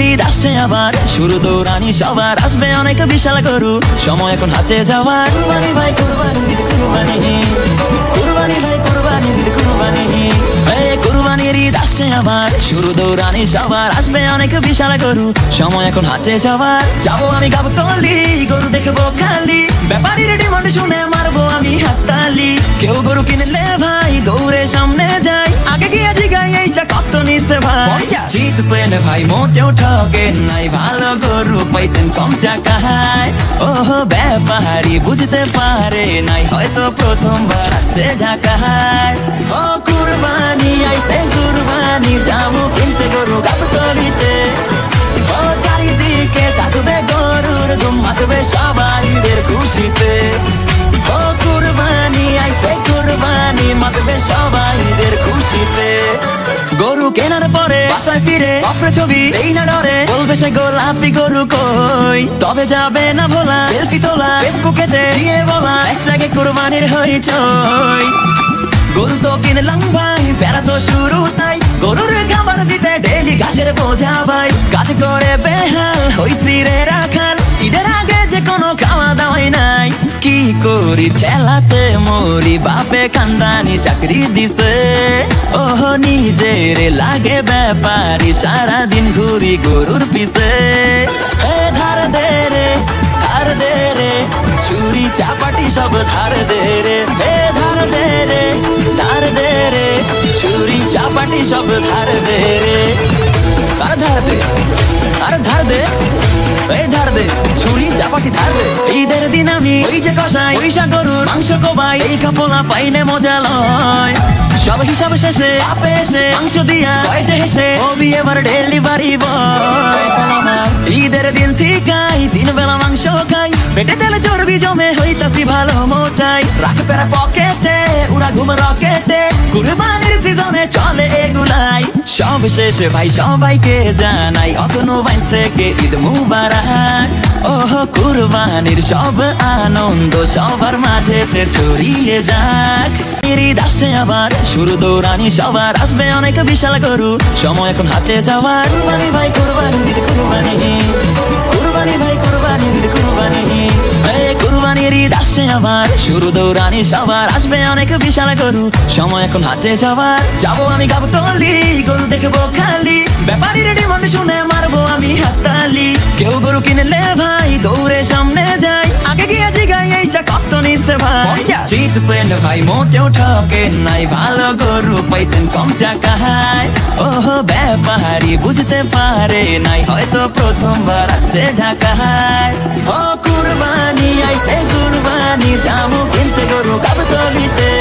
ঈদ আসছে আবার, শুরু দৌড়ানি সবার, আসবে অনেক বিশাল গরু, সময় এখন হাতে যাওয়ার। কুরবানি ভাই কুরবানি ঈদ কুরবানি, কুরবানি ভাই কুরবানি ঈদ কুরবানি, কুরবানির ঈদ আসছে আবার, শুরু দৌড়ানি সবার, আসবে অনেক বিশাল গরু, সময় এখন হাতে যাওয়ার। যাবো আমি গাবতলী, গরু দেখবো খালি, ব্যাপারীর ডিমান্ড শুনে মারবো আমি হাততালি। কেউ গরু কিনলে ভাই দৌড়ে সামনে যাই, আগে গিয়ে জিগাই এইটা কত নিচ্ছে ভাই। জিতছেন ভাই মোটেও ঠকেন নাই, ভালো গরু পাইছেন কম টাকায়। ওহ ব্যাপারী বুঝতে পারে নাই, হয়তো প্রথমবার আসছে ঢাকায়। ও কুরবানি আইছে কুরবানি, যাবো কিনতে গরু গাবতলীতে। ও চারিদিকে থাকবে গরুর ধুম, মাতবে সবাইদের খুশিতে। ও কুরবানি আইছে কুরবানি, মাতবে সবাইদের খুশিতে। গরু কেনার পরে বাসায় ফিরে অপরে ছবি এই না ডরে, বলবে সে গোলাপি গরু কই, তবে যাবে না ভোলা সেলফি তোলা, ফেসবুকেতে দিয়ে বলা হ্যাশট্যাগে কুরবানির হইচই। গরু তো কিনলাম ভাই, বেড়া তো শুরু তাই, গরুর খাবার দিতে ডেলি ঘাসের বোঝা ভাই। কাজ করে বেহাল হইছি রে রাখাল, ঈদের আগে যে কোনো খাওয়া দাওয়াই নাই। কি করি ছেলাতে মরি, বাপে কান্দানি চাকরি দিছে। ওহ নিজের লাগে ব্যাপারী, সারাদিন ঘুরি গরুর পিছে। ধার দে রে ধার দে রে, ছুরি চাপাটি সব ধার দে রে। ধার দে রে ধার দে রে, ছুরি চাপাটি সব ধার দে রে। আর ধার দে আর ধার দে, এই ধার দে ছুরি চাপাটি ধার দে। ঈদের দিন আমি ওই যে কষাই পয়সা গরুর মাংস কোবাই, এই কাপলা পাইনে মজা লয়। সব হিসাব শেষে আপে এসে মাংস দিয়া কয়টে হেসে, হবি এবার ডেলিভারি বয়। ঈদের দিন ঠিকাই 3 বেলা মাংস খাই, পেটে তেলে চর্বি জমে হইতাছি ভালো মোটাই। রাখ পেরা পকেটে উড়া ঘুম রকেটে, কুরবানির সিজনে চলে এগুলাই। সব শেষে ভাই সবাইকে জানাই, অতনু বাইন থেকে ঈদ মুবারক। ওহ কুরবানির সব আনন্দ সবার মাঝেতে ছড়িয়ে যাক। ঈদ আসছে আবার, শুরু দৌড়ানি সবার, আসবে অনেক বিশাল গরু, সময় এখন হাতে যাওয়ার। কুরবানি ভাই কুরবানি ঈদ কুরবানি, কুরবানি ভাই কুরবানি ঈদ কুরবানি, কুরবানির ঈদ আসছে আবার, শুরু দৌড়ানি সবার, আসবে অনেক বিশাল গরু, সময় এখন হাতে যাওয়ার। যাবো আমি গাবতলী, গরু দেখবো খালি, ব্যাপারীর ডিমান্ড শুনে মারবো আমি হাততালি। কেউ গরু কিনলে ভাই দৌড়ে সামনে যাই, আগে গিয়ে জিগাই এইটা কত নিচ্ছে ভাই। জিতছেন ভাই মোটেও ঠকেন নাই, ভালো গরু পাইছেন কম টাকায়। ওহ ব্যাপারী বুঝতে পারে নাই, হয়তো প্রথমবার আসছে ঢাকায়। ও কুরবানি আইছে কুরবানি, যাবো কিনতে গরু গাবতলীতে।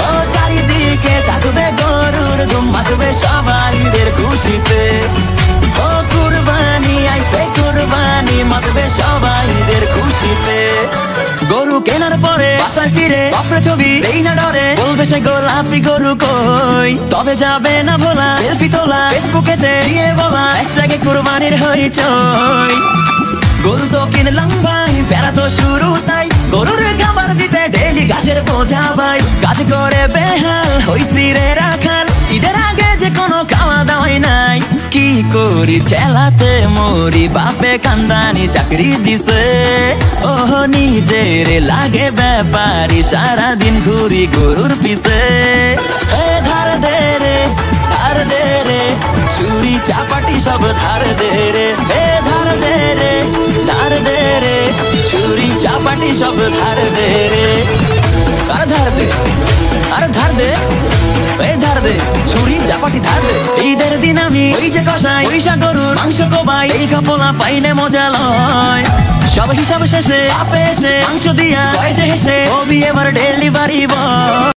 ও চারিদিকে থাকবে গরুর ধুম, মাতবে সবাইদের খুশিতে। ও কুরবানি আইছে কুরবানি, মাতবে সবাইদের খুশিতে। গরু কেনার পরে বাসায় ফিরে অপরে ছবি এই না ডরে, বলবে সে গোলাপি গরু কই, তবে যাবে না ভোলা সেলফি তোলা, ফেসবুকেতে দিয়ে বলা হ্যাশট্যাগে কুরবানির হইচই। গরু তো কিনলাম ভাই, বেড়া তো শুরু তাই, গরুর খাবার দিতে ডেলি ঘাসের বোঝা ভাই। কাজ করে বেহাল হইছি রে রাখাল, ঈদের আগে যে কোনো খাওয়া দাওয়াই নাই। কি করি ছেলাতে মরি, বাপে কান্দানি চাকরি দিছে। ওহ নিজের লাগে ব্যাপারী, সারাদিন ঘুরি গরুর পিছে। ধার দে রে ধার দে রে, ছুরি চাপাটি সব ধার দে রে। ধার দে রে ধার দে রে, ছুরি চাপাটি সব ধার দে রে। আর ধার দে আর ধার দে, এই ধার দে ছুরি চাপাটি ধার দে। ঈদের দিন আমি ওই যে কষাই পয়সা গরুর মাংস কোবাই, এই কাপলা পাইনে মজা লয়। সব হিসাব শেষে আপে এসে মাংস দিয়া কয়টে হেসে, হবি এবার ডেলিভারি বয়।